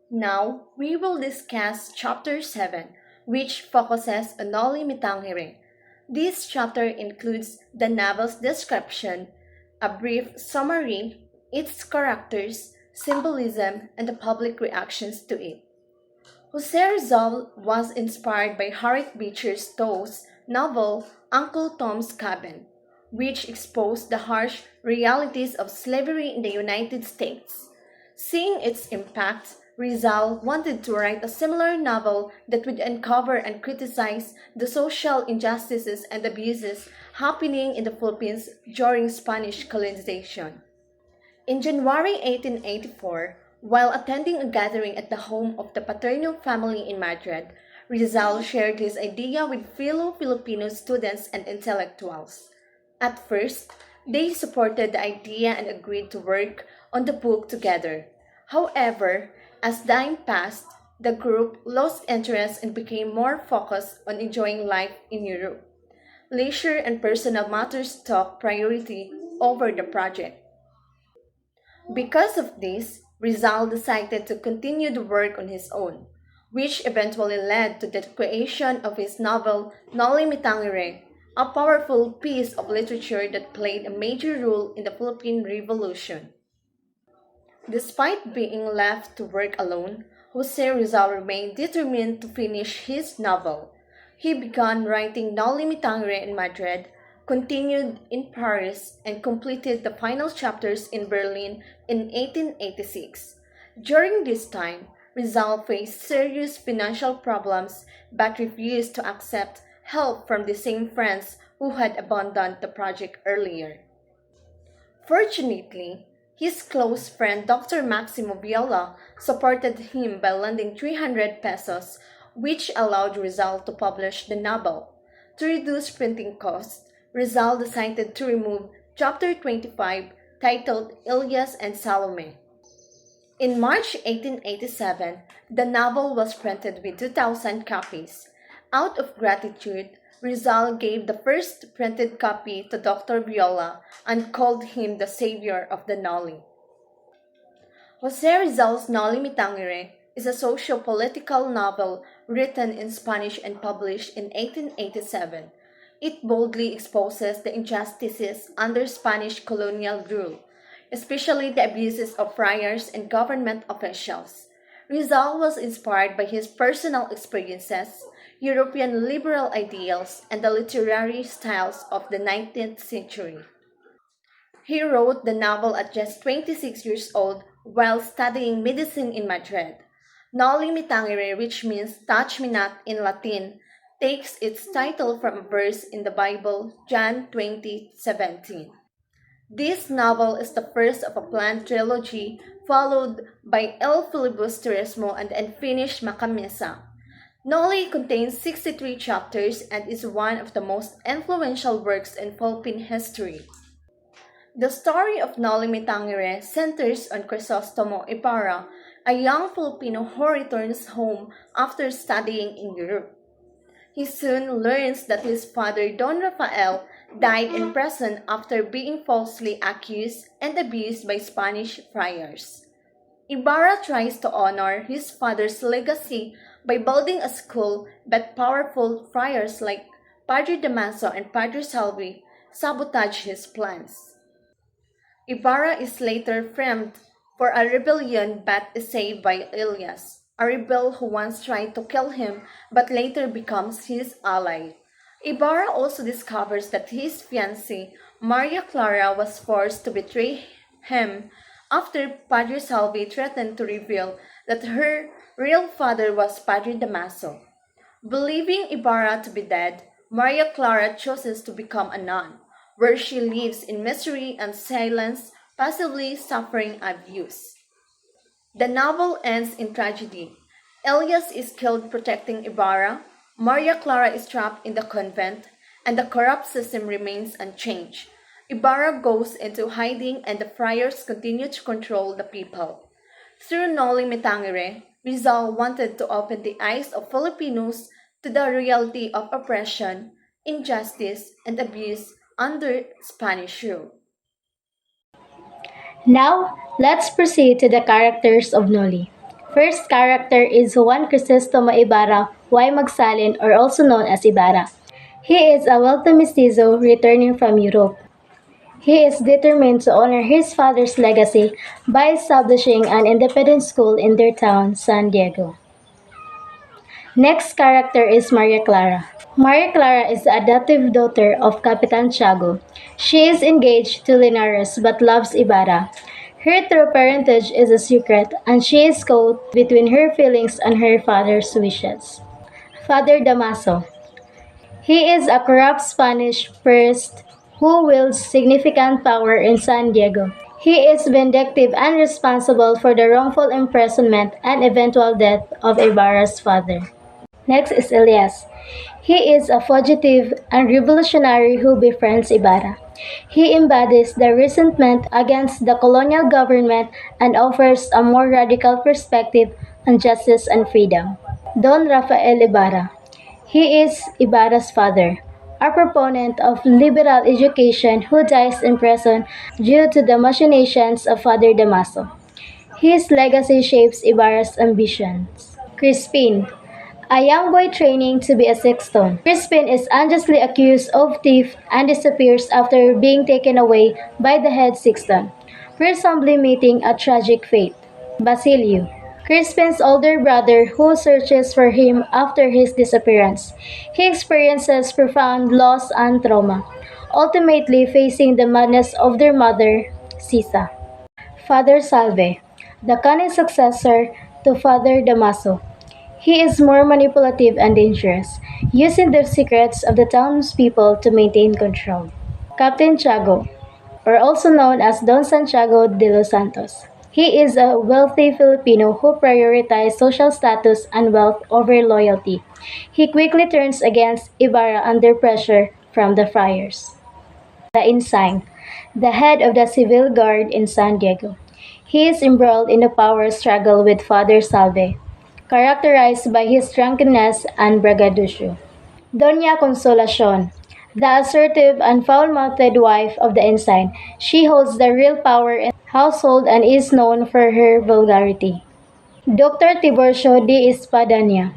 Now, we will discuss Chapter 7, which focuses on Noli Tangere. This chapter includes the novel's description, a brief summary, its characters, symbolism, and the public reactions to it. Jose Rizal was inspired by Harriet Beecher Stowe's novel Uncle Tom's Cabin, which exposed the harsh realities of slavery in the United States. Seeing its impact, Rizal wanted to write a similar novel that would uncover and criticize the social injustices and abuses happening in the Philippines during Spanish colonization. In January 1884, while attending a gathering at the home of the Paterno family in Madrid, Rizal shared his idea with fellow Filipino students and intellectuals. At first, they supported the idea and agreed to work on the book together. However, as time passed, the group lost interest and became more focused on enjoying life in Europe. Leisure and personal matters took priority over the project. Because of this, Rizal decided to continue the work on his own, which eventually led to the creation of his novel Noli Tangere, a powerful piece of literature that played a major role in the Philippine Revolution. Despite being left to work alone, Jose Rizal remained determined to finish his novel. He began writing Noli Tangere in Madrid, continued in Paris, and completed the final chapters in Berlin in 1886. During this time, Rizal faced serious financial problems but refused to accept help from the same friends who had abandoned the project earlier. Fortunately, his close friend Dr. Maximo Viola supported him by lending 300 pesos, which allowed Rizal to publish the novel. To reduce printing costs, Rizal decided to remove Chapter 25, titled Elias and Salome. In March 1887, the novel was printed with 2,000 copies. Out of gratitude, Rizal gave the first printed copy to Dr. Viola and called him the savior of the Noli. Jose Rizal's Noli Tangere is a socio-political novel written in Spanish and published in 1887. It boldly exposes the injustices under Spanish colonial rule, especially the abuses of friars and government officials. Rizal was inspired by his personal experiences, European liberal ideals, and the literary styles of the 19th century. He wrote the novel at just 26 years old while studying medicine in Madrid. Noli Me Tangere, which means touch me not in Latin, takes its title from a verse in the Bible, John 20:17. This novel is the first of a planned trilogy followed by El Filibusterismo and Unfinished Macamesa. Noli contains 63 chapters and is one of the most influential works in Philippine history. The story of Noli Me Tangere centers on Crisostomo Ibarra, a young Filipino who returns home after studying in Europe. He soon learns that his father, Don Rafael, died in prison after being falsely accused and abused by Spanish friars. Ibarra tries to honor his father's legacy by building a school, but powerful friars like Padre Damaso and Padre Salvi sabotage his plans. Ibarra is later framed for a rebellion but is saved by Elias, a rebel who once tried to kill him but later becomes his ally. Ibarra also discovers that his fiancée, Maria Clara, was forced to betray him after Padre Salvi threatened to reveal that her real father was Padre Damaso. Believing Ibarra to be dead, Maria Clara chooses to become a nun, where she lives in misery and silence, passively suffering abuse. The novel ends in tragedy. Elias is killed protecting Ibarra, Maria Clara is trapped in the convent, and the corrupt system remains unchanged. Ibarra goes into hiding and the friars continue to control the people. Through Noli Me Tangere, Rizal wanted to open the eyes of Filipinos to the reality of oppression, injustice, and abuse under Spanish rule. Now, let's proceed to the characters of Noli. First character is Juan Crisostomo Ibarra y Magsalin, or also known as Ibarra. He is a wealthy mestizo returning from Europe. He is determined to honor his father's legacy by establishing an independent school in their town, San Diego. Next character is Maria Clara. Maria Clara is the adoptive daughter of Capitan Tiago. She is engaged to Linares but loves Ibarra. Her true parentage is a secret, and she is caught between her feelings and her father's wishes. Father Damaso. He is a corrupt Spanish priest who wields significant power in San Diego. He is vindictive and responsible for the wrongful imprisonment and eventual death of Ibarra's father. Next is Elias. He is a fugitive and revolutionary who befriends Ibarra. He embodies the resentment against the colonial government and offers a more radical perspective on justice and freedom. Don Rafael Ibarra. He is Ibarra's father, a proponent of liberal education who dies in prison due to the machinations of Father Damaso. His legacy shapes Ibarra's ambitions. Crispin, a young boy training to be a sexton. Crispin is unjustly accused of theft and disappears after being taken away by the head sexton, presumably meeting a tragic fate. Basilio, Crispin's older brother who searches for him after his disappearance. He experiences profound loss and trauma, ultimately facing the madness of their mother, Sisa. Father Salve, the cunning successor to Father Damaso. He is more manipulative and dangerous, using the secrets of the townspeople to maintain control. Captain Tiago, or also known as Don Santiago de los Santos. He is a wealthy Filipino who prioritizes social status and wealth over loyalty. He quickly turns against Ibarra under pressure from the friars. The Ensign, the head of the civil guard in San Diego. He is embroiled in a power struggle with Father Salve, characterized by his drunkenness and braggadocio. Doña Consolacion, the assertive and foul-mouthed wife of the ensign, she holds the real power in the household and is known for her vulgarity. Dr. Tiburcio de Espadanya,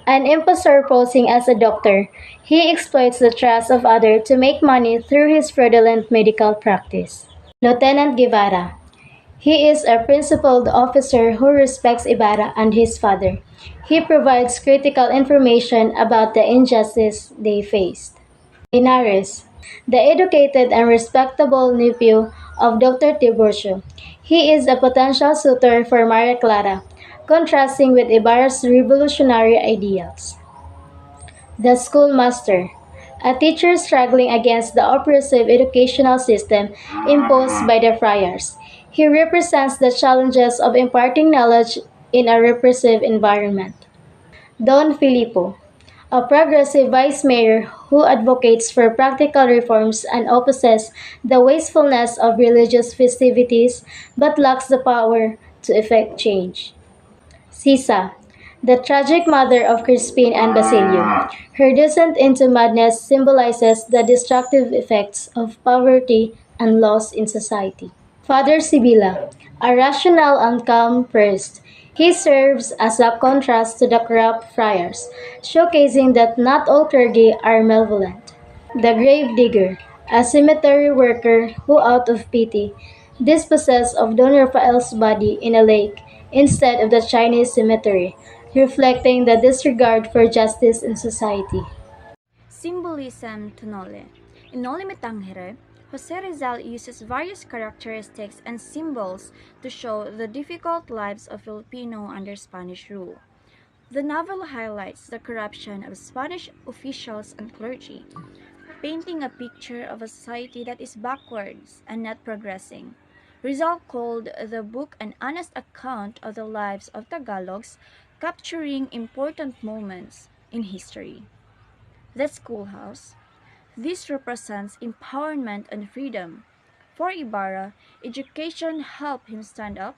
an impostor posing as a doctor, he exploits the trust of others to make money through his fraudulent medical practice. Lieutenant Guevara, he is a principled officer who respects Ibarra and his father. He provides critical information about the injustice they faced. Linares, the educated and respectable nephew of Dr. Tiburcio. He is a potential suitor for Maria Clara, contrasting with Ibarra's revolutionary ideals. The schoolmaster, a teacher struggling against the oppressive educational system imposed by the friars. He represents the challenges of imparting knowledge in a repressive environment. Don Filippo, a progressive vice mayor who advocates for practical reforms and opposes the wastefulness of religious festivities but lacks the power to effect change. Sisa, the tragic mother of Crispin and Basilio. Her descent into madness symbolizes the destructive effects of poverty and loss in society. Father Sibila, a rational and calm priest, he serves as a contrast to the corrupt friars, showcasing that not all clergy are malevolent. The grave digger, a cemetery worker who, out of pity, dispossessed of Don Rafael's body in a lake instead of the Chinese cemetery, reflecting the disregard for justice in society. Symbolism to Noli. In Noli Me Tangere, Jose Rizal uses various characteristics and symbols to show the difficult lives of Filipino under Spanish rule. The novel highlights the corruption of Spanish officials and clergy, painting a picture of a society that is backwards and not progressing. Rizal called the book an honest account of the lives of Tagalogs, capturing important moments in history. The schoolhouse. This represents empowerment and freedom. For Ibarra, education helped him stand up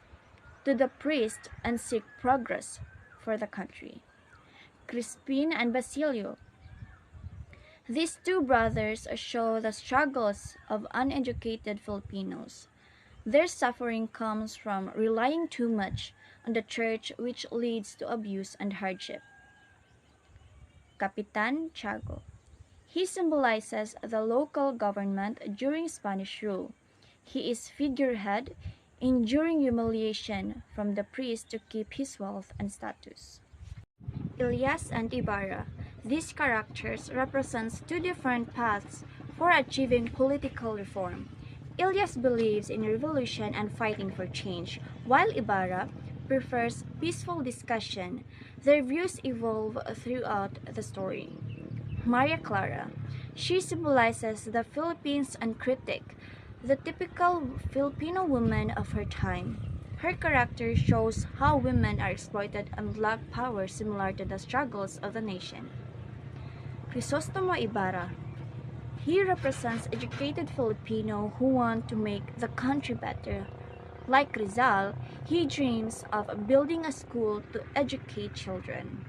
to the priest and seek progress for the country. Crispin and Basilio. These two brothers show the struggles of uneducated Filipinos. Their suffering comes from relying too much on the church, which leads to abuse and hardship. Capitan Tiago. He symbolizes the local government during Spanish rule. He is figurehead, enduring humiliation from the priest to keep his wealth and status. Ilyas and Ibarra. These characters represent two different paths for achieving political reform. Ilyas believes in revolution and fighting for change, while Ibarra prefers peaceful discussion. Their views evolve throughout the story. Maria Clara. She symbolizes the Philippines uncritic, the typical Filipino woman of her time. Her character shows how women are exploited and lack power similar to the struggles of the nation. Crisostomo Ibarra. He represents educated Filipino who want to make the country better. Like Rizal, he dreams of building a school to educate children.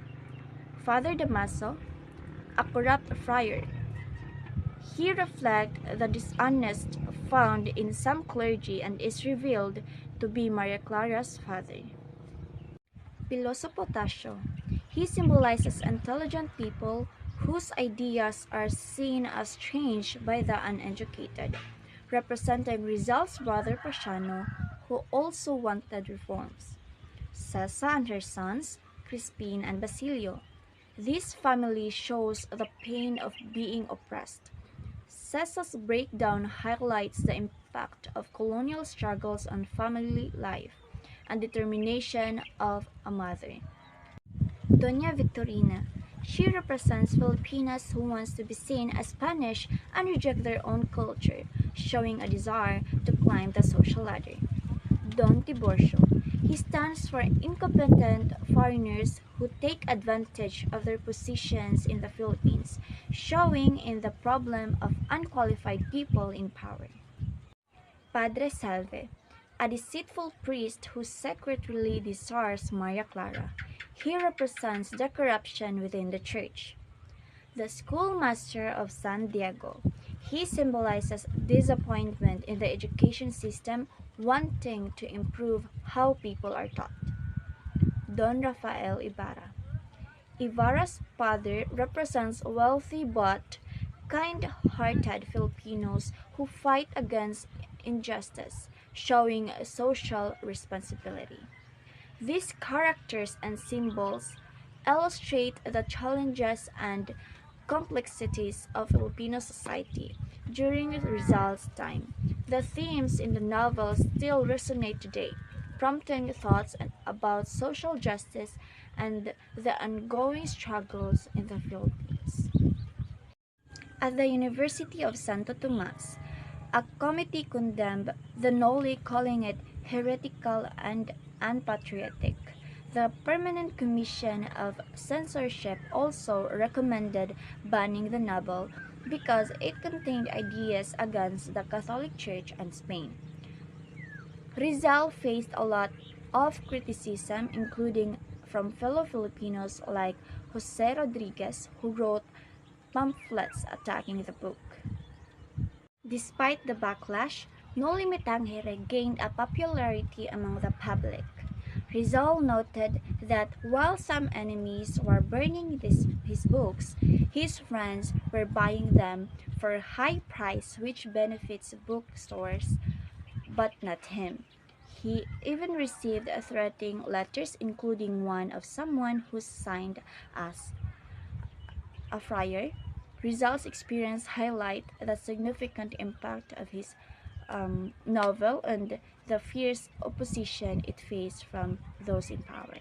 Father Damaso, a corrupt friar. He reflects the dishonest found in some clergy and is revealed to be Maria Clara's father. Piloso Potasio. He symbolizes intelligent people whose ideas are seen as strange by the uneducated, representing Rizal's brother Pasiano, who also wanted reforms. Cesa and her sons, Crispin and Basilio. This family shows the pain of being oppressed. Cesa's breakdown highlights the impact of colonial struggles on family life and determination of a mother. Doña Victorina. She represents Filipinas who wants to be seen as Spanish and reject their own culture, showing a desire to climb the social ladder. Don Tiburcio. He stands for incompetent foreigners who take advantage of their positions in the Philippines, showing in the problem of unqualified people in power. Padre Salve, a deceitful priest who secretly desires Maria Clara. He represents the corruption within the church. The schoolmaster of San Diego. He symbolizes disappointment in the education system, wanting to improve how people are taught. Don Rafael Ibarra. Ibarra's father represents wealthy but kind-hearted Filipinos who fight against injustice, showing social responsibility. These characters and symbols illustrate the challenges and complexities of Filipino society during Rizal's time. The themes in the novel still resonate today, prompting thoughts about social justice and the ongoing struggles in the Philippines. At the University of Santo Tomas, a committee condemned the Noli, calling it heretical and unpatriotic. The Permanent Commission of Censorship also recommended banning the novel because it contained ideas against the Catholic Church and Spain. Rizal faced a lot of criticism, including from fellow Filipinos like Jose Rodriguez, who wrote pamphlets attacking the book. Despite the backlash, Noli Tangere gained a popularity among the public. Rizal noted that while some enemies were burning his books, his friends were buying them for a high price, which benefits bookstores but not him. He even received threatening letters, including one of someone who signed as a friar. Rizal's experience highlight the significant impact of his novel and the fierce opposition it faced from those in power.